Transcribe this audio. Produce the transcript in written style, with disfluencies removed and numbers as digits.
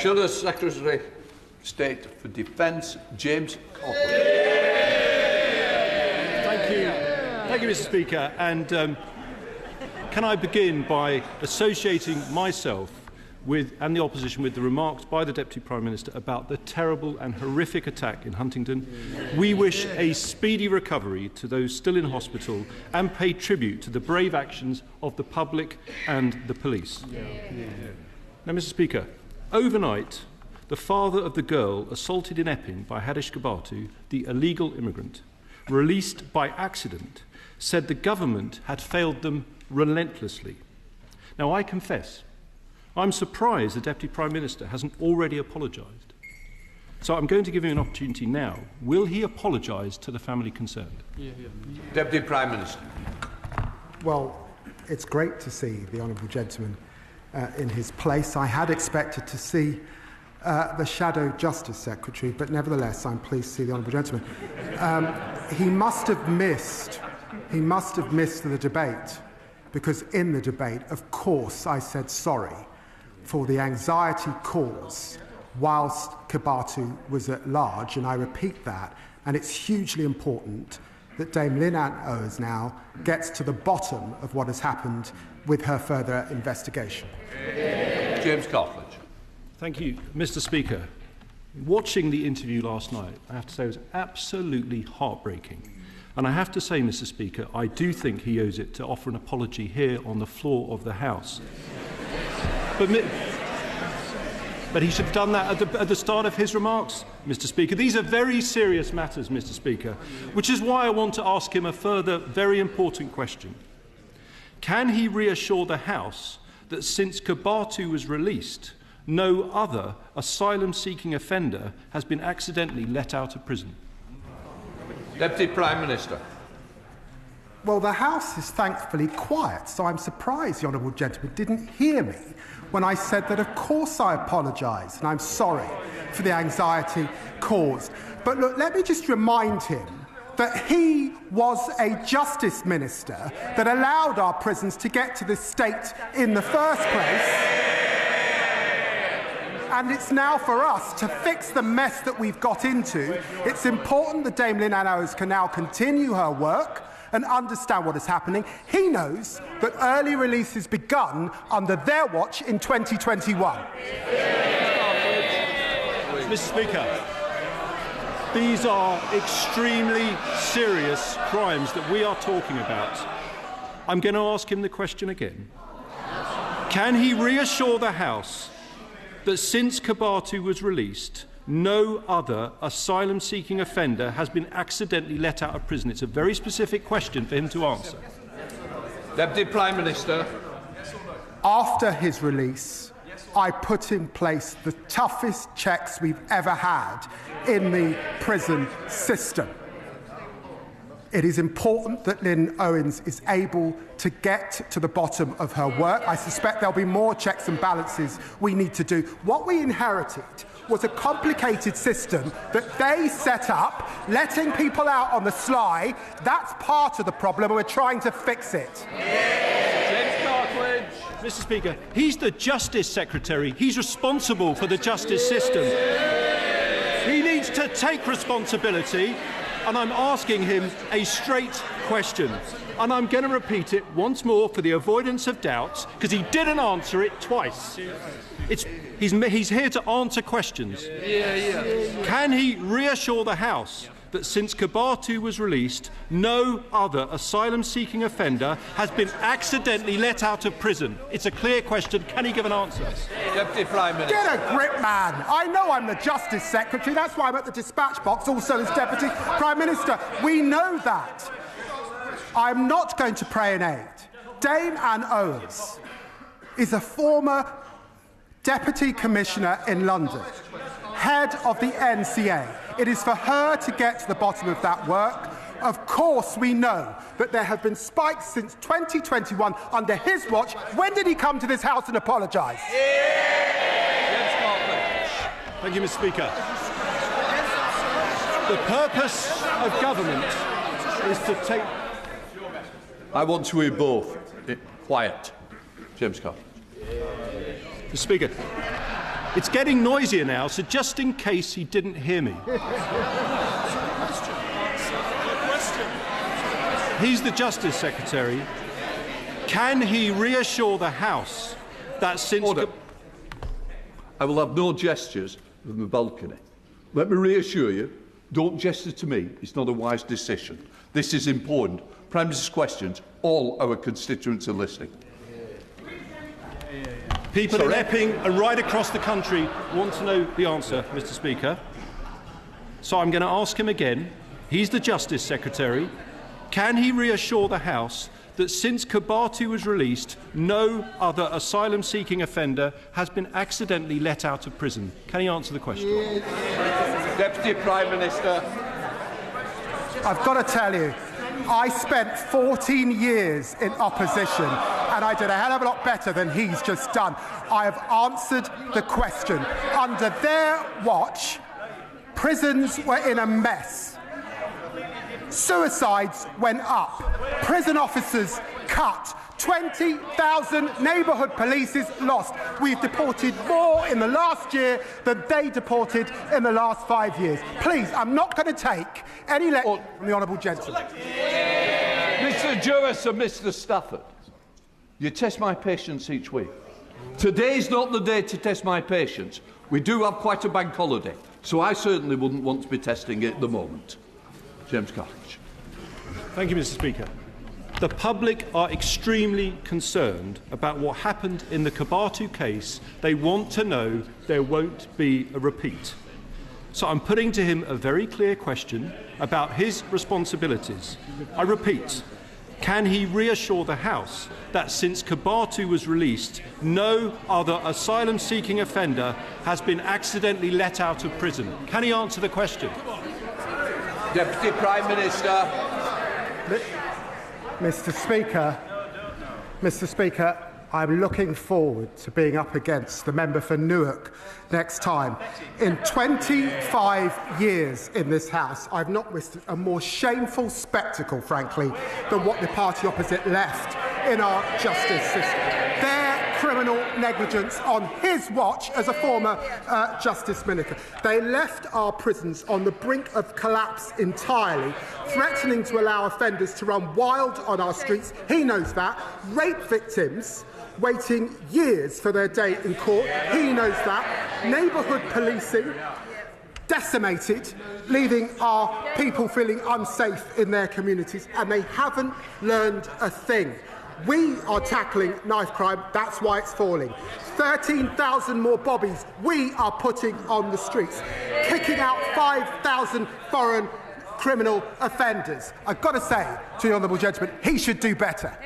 Shall the Secretary State for Defence, James Coughlin. Thank you, Mr. Speaker. And can I begin by associating myself and the opposition with the remarks by the Deputy Prime Minister about the terrible and horrific attack in Huntingdon. We wish a speedy recovery to those still in hospital and pay tribute to the brave actions of the public and the police. Now, Mr. Speaker, overnight, the father of the girl assaulted in Epping by Hadish Gabatu, the illegal immigrant, released by accident, said the government had failed them relentlessly. Now, I confess, I'm surprised the Deputy Prime Minister hasn't already apologised. So I'm going to give him an opportunity now. Will he apologise to the family concerned? Deputy Prime Minister. Well, it's great to see the honourable gentleman in his place. I had expected to see the Shadow Justice Secretary, but nevertheless, I'm pleased to see the honourable gentleman. He must have missed the debate, because in the debate, of course, I said sorry for the anxiety caused whilst Kibatu was at large, and I repeat that, and it's hugely important that Dame Lynn Owens now gets to the bottom of what has happened with her further investigation. James Coughlin. Thank you, Mr. Speaker. Watching the interview last night, I have to say it was absolutely heartbreaking. And I have to say, Mr. Speaker, I do think he owes it to offer an apology here on the floor of the House. But he should have done that at the start of his remarks, Mr. Speaker. These are very serious matters, Mr. Speaker, which is why I want to ask him a further very important question. Can he reassure the House that since Kibatu was released, no other asylum-seeking offender has been accidentally let out of prison? Deputy Prime Minister. Well, the House is thankfully quiet, so I'm surprised the honourable gentleman didn't hear me when I said that of course I apologise and I'm sorry for the anxiety caused. But look, let me just remind him that he was a justice minister that allowed our prisons to get to this state in the first place. And it's now for us to fix the mess that we've got into. It's important that Dame Lynn Owens can now continue her work and understand what is happening. He knows that early release has begun under their watch in 2021. Mr. Speaker, these are extremely serious crimes that we are talking about. I'm going to ask him the question again. Can he reassure the House that since Kibatu was released, no other asylum-seeking offender has been accidentally let out of prison? It's a very specific question for him to answer. Deputy Prime Minister. After his release, I put in place the toughest checks we've ever had in the prison system. It is important that Lynn Owens is able to get to the bottom of her work. I suspect there'll be more checks and balances we need to do. What we inherited was a complicated system that they set up, letting people out on the sly. That's part of the problem, and we're trying to fix it. Mr. Speaker, he's the Justice Secretary. He's responsible for the justice system. He needs to take responsibility, and I'm asking him a straight question. And I'm going to repeat it once more for the avoidance of doubts, because he didn't answer it twice. He's here to answer questions. Can he reassure the House that since Kibatu was released, no other asylum-seeking offender has been accidentally let out of prison? It's a clear question. Can he give an answer? Deputy Prime Minister. Get a grip, man. I know I'm the Justice Secretary. That's why I'm at the dispatch box, also as Deputy Prime Minister. We know that. I'm not going to pray in aid. Dame Anne Owens is a former Deputy Commissioner in London, head of the NCA. It is for her to get to the bottom of that work. Of course, we know that there have been spikes since 2021 under his watch. When did he come to this House and apologise? Thank you, Mr. Speaker. The purpose of government is to take... I want to hear both. Quiet. James Coughlin. Mr. Speaker, It's getting noisier now, so just in case he didn't hear me. He's the Justice Secretary. Can he reassure the House that since... Order. I will have no gestures from the balcony. Let me reassure you, don't gesture to me. It's not a wise decision. This is important. Prime Minister's questions, all our constituents are listening. People in Epping and right across the country want to know the answer, Mr. Speaker. So I'm going to ask him again. He's the Justice Secretary. Can he reassure the House that since Kibatu was released, no other asylum-seeking offender has been accidentally let out of prison? Can he answer the question? Deputy Prime Minister. I've got to tell you, I spent 14 years in opposition and I did a hell of a lot better than he's just done. I have answered the question. Under their watch, prisons were in a mess. Suicides went up. Prison officers cut. 20,000 neighbourhood polices lost. We've deported more in the last year than they deported in the last 5 years. Please, I'm not going to take any lecture from the honourable gentleman. Mr. Juris and Mr. Stafford, you test my patience each week. Today's not the day to test my patience. We do have quite a bank holiday, so I certainly wouldn't want to be testing it at the moment. James Cartledge. Thank you, Mr. Speaker. The public are extremely concerned about what happened in the Kibatu case. They want to know there won't be a repeat. So I'm putting to him a very clear question about his responsibilities. I repeat, can he reassure the House that since Kibatu was released, no other asylum-seeking offender has been accidentally let out of prison? Can he answer the question? Deputy Prime Minister. Mr. Speaker, I'm looking forward to being up against the member for Newark next time. In 25 years in this House, I've not witnessed a more shameful spectacle, frankly, than what the party opposite left in our justice system. Their criminal negligence on his watch as a former Justice Minister. They left our prisons on the brink of collapse entirely, threatening to allow offenders to run wild on our streets. He knows that. Rape victims waiting years for their day in court. He knows that. Neighbourhood policing decimated, leaving our people feeling unsafe in their communities, and they haven't learned a thing. We are tackling knife crime, that's why it's falling. 13,000 more bobbies we are putting on the streets, kicking out 5,000 foreign criminal offenders. I've got to say to the honourable gentleman, he should do better.